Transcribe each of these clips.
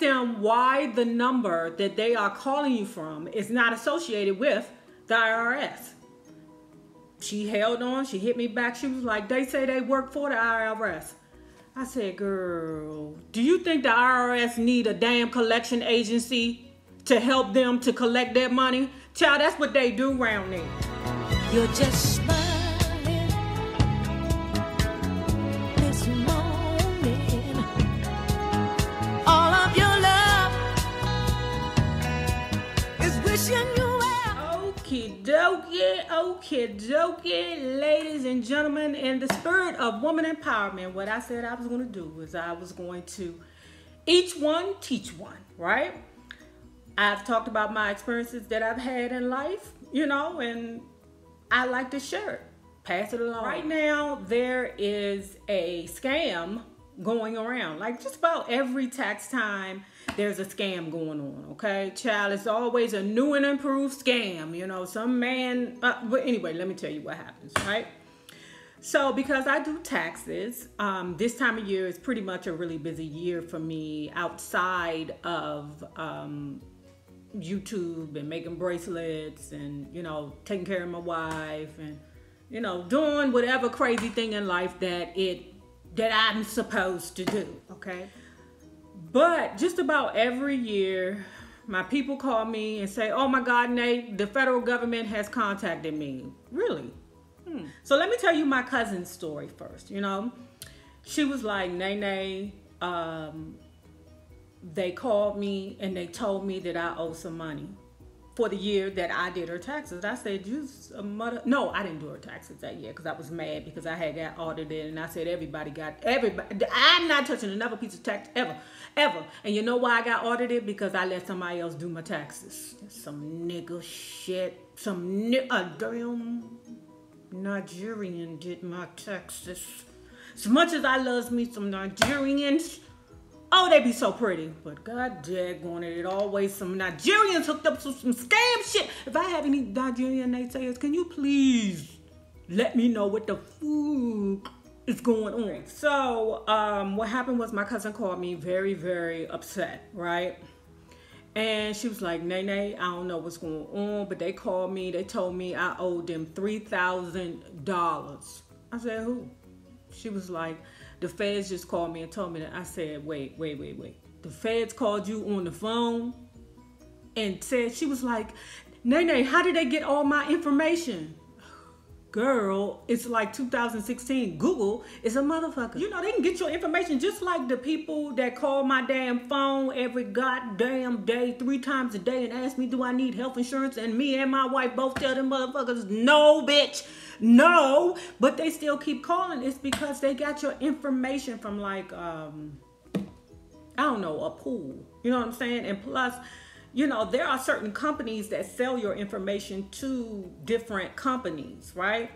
them why the number that they are calling you from is not associated with the IRS. She held on. She hit me back. She was like, they say they work for the IRS. I said, girl, do you think the IRS need a damn collection agency to help them to collect their money? Child, that's what they do around there. You're just smiling this morning. All of your love is wishing you well. Okie dokie, ladies and gentlemen, in the spirit of woman empowerment, what I said I was going to do was I was going to each one teach one, right? I've talked about my experiences that I've had in life, you know, and I like to share it, pass it along. Right now, there is a scam going around. Like just about every tax time, there's a scam going on, okay? Child, it's always a new and improved scam, you know, some man, but anyway, let me tell you what happens, right? So because I do taxes, this time of year is pretty much a really busy year for me outside of YouTube and making bracelets and, you know, taking care of my wife and, you know, doing whatever crazy thing in life that I'm supposed to do, okay? But just about every year, my people call me and say, oh my God, Nate, the federal government has contacted me. Really? So let me tell you my cousin's story first, you know? She was like, Nene, they called me and they told me that I owe some money for the year that I did her taxes. I said, you a mother. No, I didn't do her taxes that year because I was mad because I had got audited and I said everybody. I'm not touching another piece of tax ever. And you know why I got audited? Because I let somebody else do my taxes. Some nigga shit. Damn Nigerian did my taxes. As much as I love me some Nigerians, oh, they be so pretty. But god daggone it, always some Nigerians hooked up to some scam shit. If I have any Nigerian naysayers, can you please let me know what the fuck is going on? So, what happened was my cousin called me very, very upset, right? And she was like, Nene, I don't know what's going on, but they called me. They told me I owed them $3,000. I said, who? She was like, the feds just called me and told me that. I said, wait. The feds called you on the phone and said, she was like, Nene, how did they get all my information? Girl, it's like 2016. Google is a motherfucker. You know, they can get your information just like the people that call my damn phone every goddamn day, 3 times a day and ask me, do I need health insurance? And me and my wife both tell them motherfuckers, no, bitch, no. But they still keep calling. It's because they got your information from like, I don't know, a pool. You know what I'm saying? And plus, you know, there are certain companies that sell your information to different companies, right?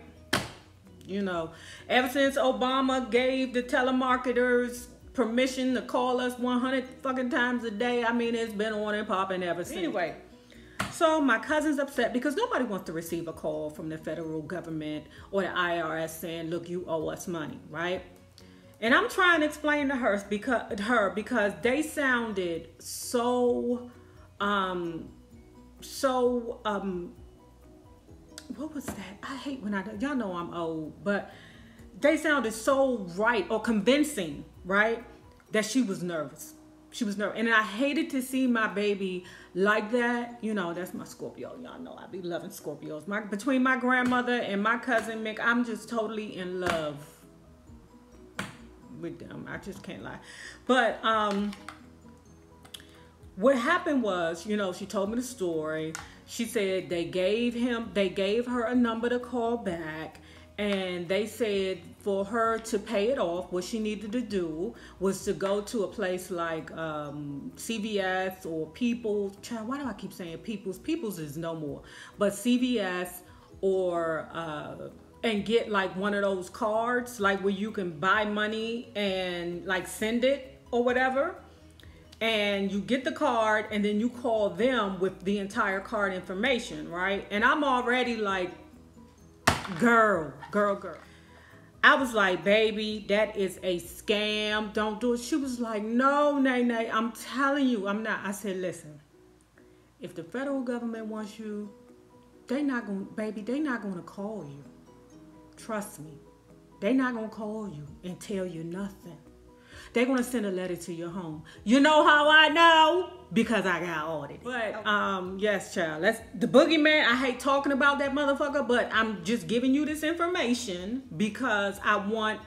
You know, ever since Obama gave the telemarketers permission to call us 100 fucking times a day, I mean, it's been on and popping ever since. Anyway, so my cousin's upset because nobody wants to receive a call from the federal government or the IRS saying, look, you owe us money, right? And I'm trying to explain to her because they sounded so... what was that? I hate when y'all know I'm old, but they sounded so right or convincing, right? That she was nervous. She was nervous. And I hated to see my baby like that. You know, that's my Scorpio. Y'all know I be loving Scorpios. Between my grandmother and my cousin Mick, I'm just totally in love with them. I just can't lie. But, what happened was, you know, she told me the story. She said they gave her a number to call back, and they said for her to pay it off, what she needed to do was to go to a place like CVS or People's. Child, why do I keep saying People's? People's is no more. But CVS or and get like one of those cards, like where you can buy money and like send it or whatever. And you get the card and then you call them with the entire card information, right? And I'm already like, girl. I was like, baby, that is a scam. Don't do it. She was like, no, Nay, I'm telling you, I'm not. I said, listen, if the federal government wants you, they not going to call you. Trust me. They not going to call you and tell you nothing. They're going to send a letter to your home. You know how I know? Because I got audited. But, yes, child. That's the boogeyman. I hate talking about that motherfucker, but I'm just giving you this information because I want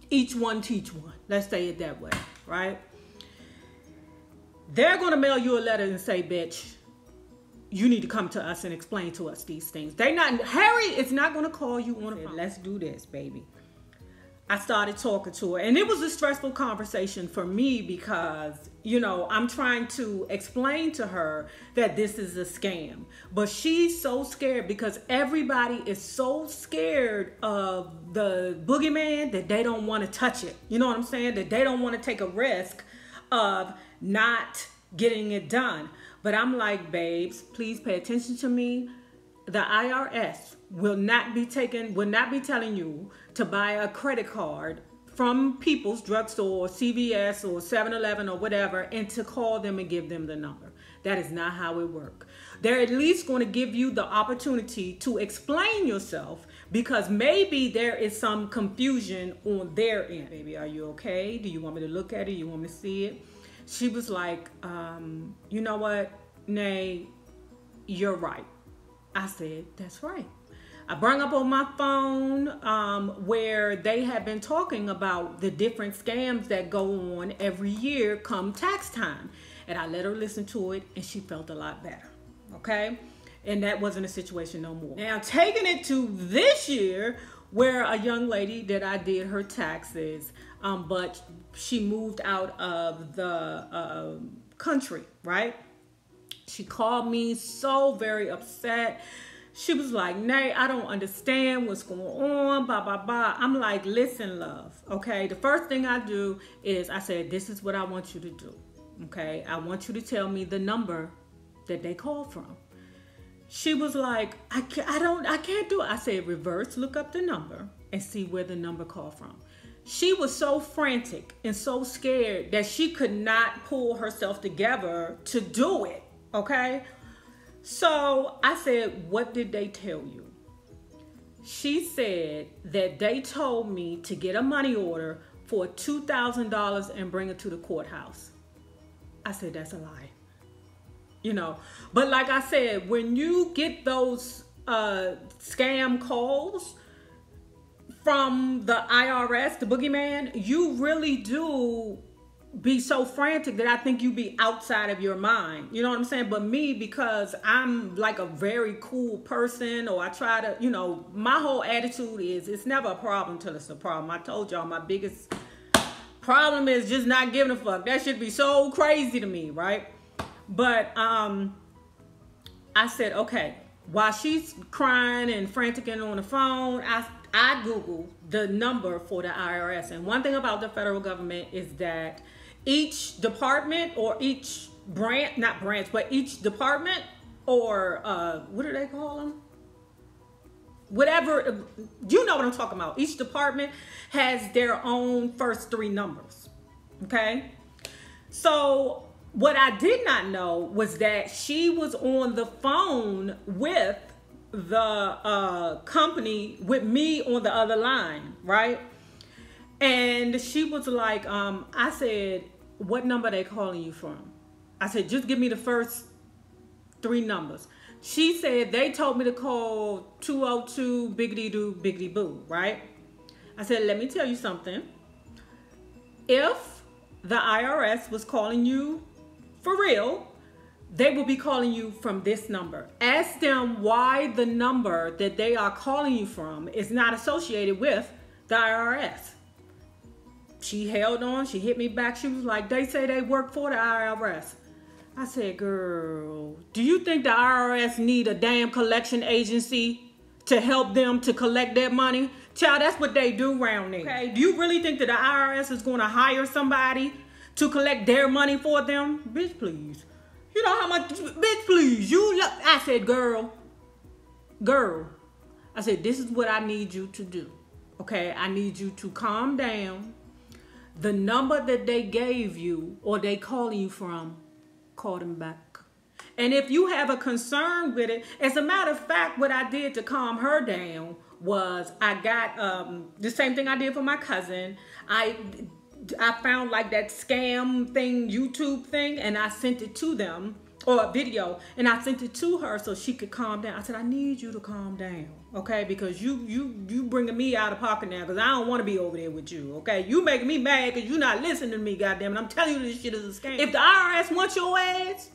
each one teach one. Let's say it that way, right? They're going to mail you a letter and say, bitch, you need to come to us and explain to us these things. Harry is not going to call you on the phone. Let's do this, baby. I started talking to her, and it was a stressful conversation for me because, you know, I'm trying to explain to her that this is a scam, but she's so scared because everybody is so scared of the boogeyman that they don't want to touch it. You know what I'm saying? That they don't want to take a risk of not getting it done. But I'm like, babes, please pay attention to me. The IRS will not be telling you to buy a credit card from People's Drugstore or CVS or 7-Eleven or whatever and to call them and give them the number. That is not how it works. They're at least going to give you the opportunity to explain yourself because maybe there is some confusion on their end. Baby, are you okay? Do you want me to look at it? You want me to see it? She was like, you know what, Nay, you're right. I said, that's right. I brought up on my phone where they have been talking about the different scams that go on every year come tax time. And I let her listen to it and she felt a lot better. Okay? And that wasn't a situation no more. Now, taking it to this year where a young lady that I did her taxes, but she moved out of the country, right? She called me so very upset. She was like, Nay, I don't understand what's going on, blah, blah, blah. I'm like, listen, love, okay? The first thing I do is I said, this is what I want you to do, okay? I want you to tell me the number that they called from. She was like, I can't do it. I said, reverse, look up the number and see where the number called from. She was so frantic and so scared that she could not pull herself together to do it, okay? So I said, what did they tell you? She said that they told me to get a money order for $2,000 and bring it to the courthouse. I said, that's a lie. You know, but like I said, when you get those scam calls from the IRS, the boogeyman, you really do be so frantic that I think you be outside of your mind. You know what I'm saying? But me, because I'm like a very cool person, or I try to, you know, my whole attitude is it's never a problem till it's a problem. I told y'all my biggest problem is just not giving a fuck. That should be so crazy to me, right? But I said, okay, while she's crying and frantic and on the phone, I Googled the number for the IRS. And one thing about the federal government is that each department or each branch, not branch, but each department or what do they call them? Whatever, you know what I'm talking about. Each department has their own first three numbers, okay? So what I did not know was that she was on the phone with the company with me on the other line, right? And she was like, I said, what number they calling you from? I said, just give me the first three numbers. She said, they told me to call 202 biggity doo biggity boo, right? I said, let me tell you something. If the IRS was calling you for real, they will be calling you from this number. Ask them why the number that they are calling you from is not associated with the IRS. She held on. She hit me back. She was like, they say they work for the IRS. I said, girl, do you think the IRS need a damn collection agency to help them to collect that money? Child, that's what they do around there. Okay? Do you really think that the IRS is going to hire somebody to collect their money for them? Bitch, please. You know how much, bitch, please. I said, girl. I said, this is what I need you to do. Okay, I need you to calm down. The number that they gave you or they calling you from, call them back. And if you have a concern with it, as a matter of fact, what I did to calm her down was I got the same thing I did for my cousin. I found like that scam thing, YouTube thing, and I sent it to them, or a video, and I sent it to her so she could calm down. I said, I need you to calm down, okay? Because you bringing me out of pocket now, because I don't want to be over there with you, okay? You making me mad because you're not listening to me, goddamn it. I'm telling you this shit is a scam. If the IRS wants your ass,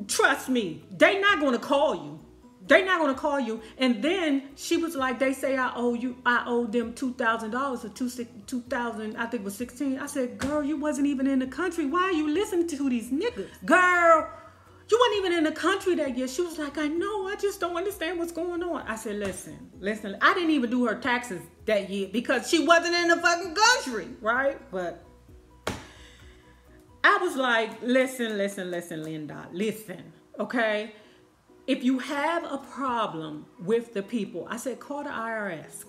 trust me, they not going to call you. They're not going to call you. And then she was like, they say I owe them $2,000 or 2000, I think it was 16. I said, girl, you wasn't even in the country. Why are you listening to these niggas? Girl, you weren't even in the country that year. She was like, I know, I just don't understand what's going on. I said, listen, I didn't even do her taxes that year because she wasn't in the fucking country, right? But I was like, listen, Linda, listen, okay? If you have a problem with the people, I said, call the IRS,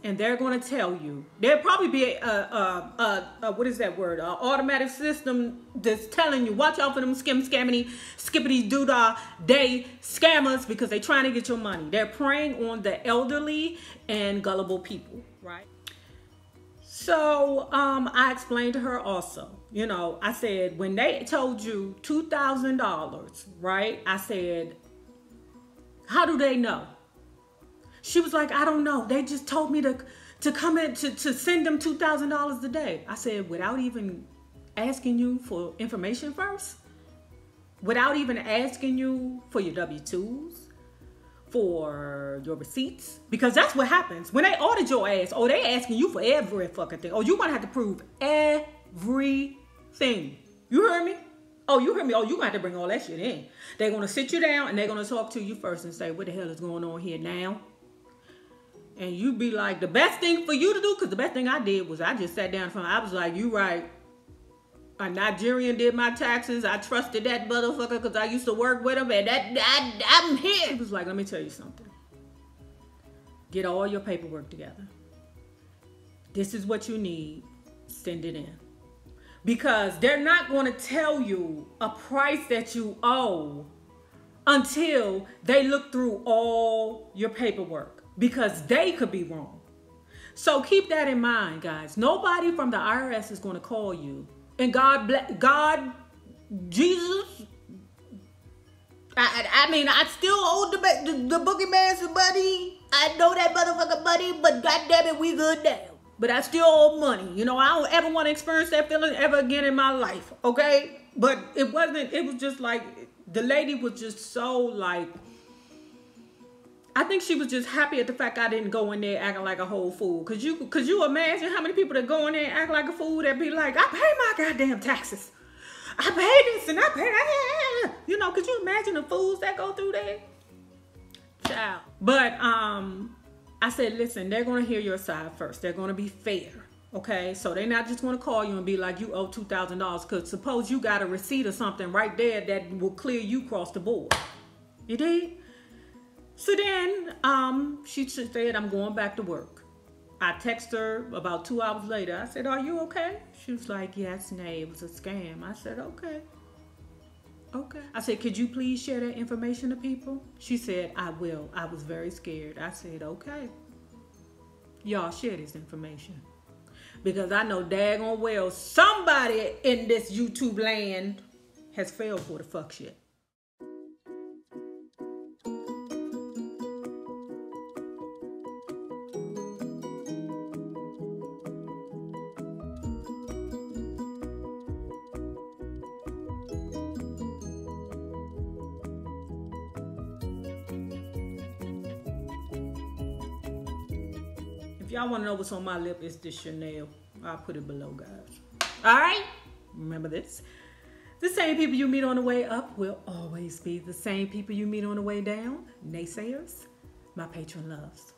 and they're going to tell you. There'll probably be what is that word? Automatic system that's telling you, watch out for them skippity doodah day scammers because they're trying to get your money. They're preying on the elderly and gullible people, right? So I explained to her also, you know, I said, when they told you $2,000, right? I said, how do they know? She was like, I don't know. They just told me to come in to send them $2,000 a day. I said, without even asking you for information first? Without even asking you for your W-2s? For your receipts? Because that's what happens. When they audit your ass, oh, they asking you for every fucking thing. Oh, you're going to have to prove everything. You heard me? Oh, you heard me? Oh, you're going to have to bring all that shit in. They're going to sit you down and they're going to talk to you first and say, what the hell is going on here now? And you be like, the best thing for you to do, because the best thing I did was I just sat down in front. I was like, you right. A Nigerian did my taxes. I trusted that motherfucker because I used to work with him, and I'm here. He was like, let me tell you something. Get all your paperwork together. This is what you need. Send it in. Because they're not going to tell you a price that you owe until they look through all your paperwork. Because they could be wrong. So keep that in mind, guys. Nobody from the IRS is going to call you. And God, Jesus, I mean, I still owe the boogeyman some money. I know that motherfucker money, but goddamn it, we good now. But I still owe money. You know, I don't ever want to experience that feeling ever again in my life, okay? But it was just like, the lady was just so like, I think she was just happy at the fact I didn't go in there acting like a whole fool. Could you imagine how many people that go in there and act like a fool that be like, I pay my goddamn taxes. I pay this and I pay that. You know, could you imagine the fools that go through there? Child. But I said, listen, they're going to hear your side first. They're going to be fair. Okay, so they're not just going to call you and be like, you owe $2,000. Because suppose you got a receipt or something right there that will clear you across the board. You did? So then she said, I'm going back to work. I texted her about 2 hours later. I said, are you okay? She was like, yes, Nay, it was a scam. I said, okay. Okay. I said, could you please share that information to people? She said, I will. I was very scared. I said, okay. Y'all share this information. Because I know daggone well somebody in this YouTube land has failed for the fuck shit. If y'all want to know what's on my lip, it's this Chanel. I'll put it below, guys. All right? Remember this. The same people you meet on the way up will always be the same people you meet on the way down. Naysayers, my patron loves.